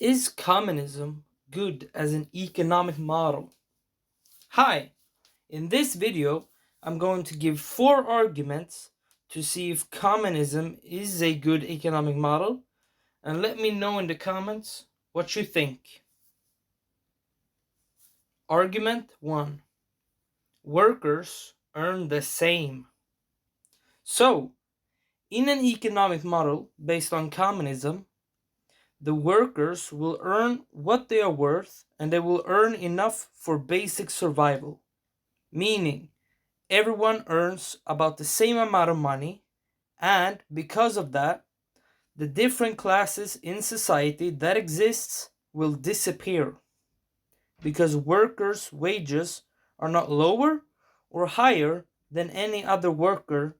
Is communism good as an economic model? Hi, in this video, I'm going to give 4 arguments to see if communism is a good economic model, and let me know in the comments what you think. Argument 1. Workers earn the same. So, in an economic model based on communism, the workers will earn what they are worth and they will earn enough for basic survival. Meaning, everyone earns about the same amount of money, and because of that, the different classes in society that exists will disappear because workers' wages are not lower or higher than any other worker.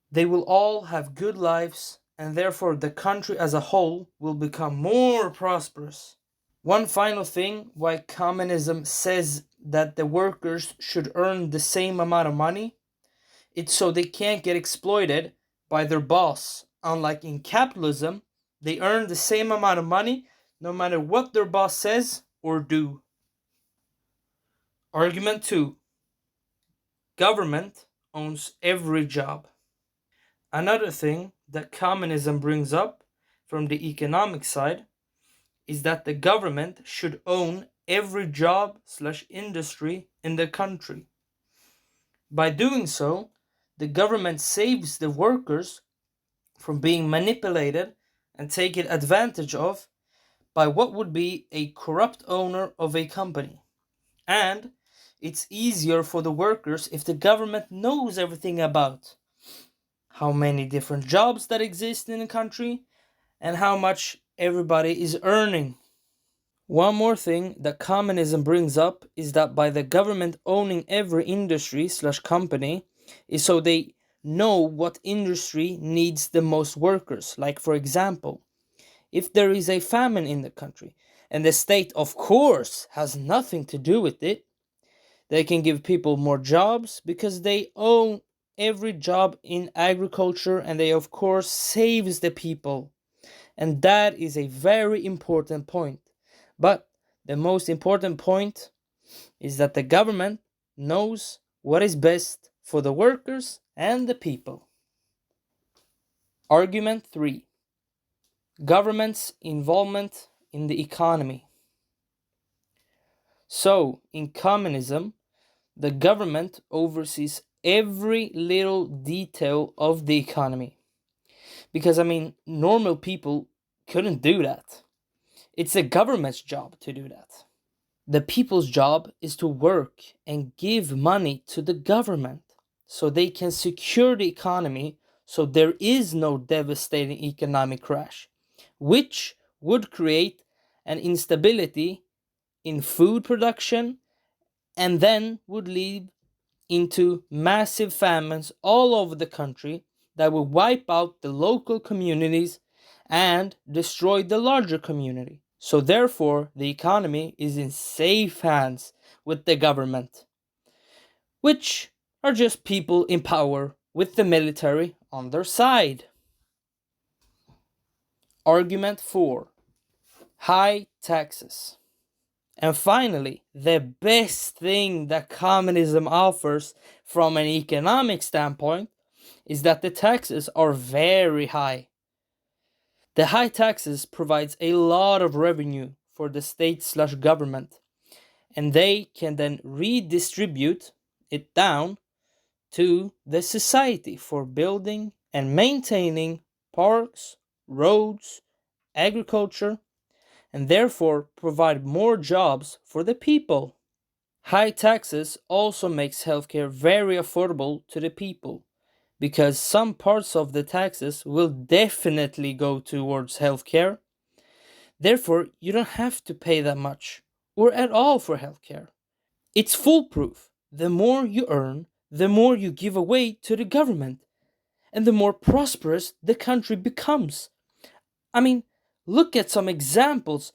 They will all have good lives, and therefore the country as a whole will become more prosperous. One final thing why communism says that the workers should earn the same amount of money, it's so they can't get exploited by their boss. Unlike in capitalism, they earn the same amount of money no matter what their boss says or do. Argument 2. Government owns every job. Another thing that communism brings up from the economic side is that the government should own every job/industry in the country. By doing so, the government saves the workers from being manipulated and taken advantage of by what would be a corrupt owner of a company. And it's easier for the workers if the government knows everything about how many different jobs that exist in the country and how much everybody is earning. One more thing that communism brings up is that by the government owning every industry/company is so they know what industry needs the most workers. Like, for example, if there is a famine in the country and the state, of course, has nothing to do with it, they can give people more jobs because they own every job in agriculture and they, of course, saves the people. And that is a very important point. But the most important point is that the government knows what is best for the workers and the people. Argument 3. Government's involvement in the economy. So, in communism, the government oversees every little detail of the economy. Because, normal people couldn't do that. It's the government's job to do that. The people's job is to work and give money to the government so they can secure the economy so there is no devastating economic crash, which would create an instability in food production and then would lead into massive famines all over the country that will wipe out the local communities and destroy the larger community. So therefore, the economy is in safe hands with the government, which are just people in power with the military on their side. Argument 4. High taxes. And finally, the best thing that communism offers from an economic standpoint is that the taxes are very high. The high taxes provides a lot of revenue for the state/government, and they can then redistribute it down to the society for building and maintaining parks, roads, agriculture, and therefore provide more jobs for the people. High taxes also makes healthcare very affordable to the people because some parts of the taxes will definitely go towards healthcare. Therefore, you don't have to pay that much or at all for healthcare. It's foolproof. The more you earn, the more you give away to the government, and the more prosperous the country becomes. I mean, look at some examples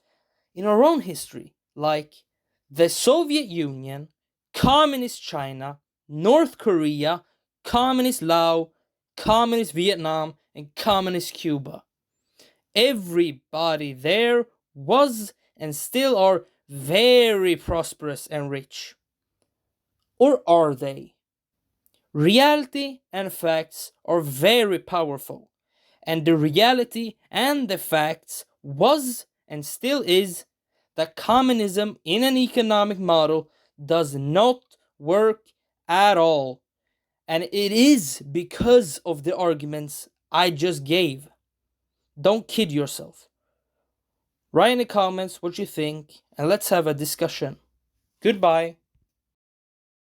in our own history, like the Soviet Union, Communist China, North Korea, Communist Laos, Communist Vietnam, and Communist Cuba. Everybody there was and still are very prosperous and rich. Or are they? Reality and facts are very powerful, and the reality and the facts was and still is that communism in an economic model does not work at all. And it is because of the arguments I just gave. Don't kid yourself. Write in the comments what you think and let's have a discussion. Goodbye.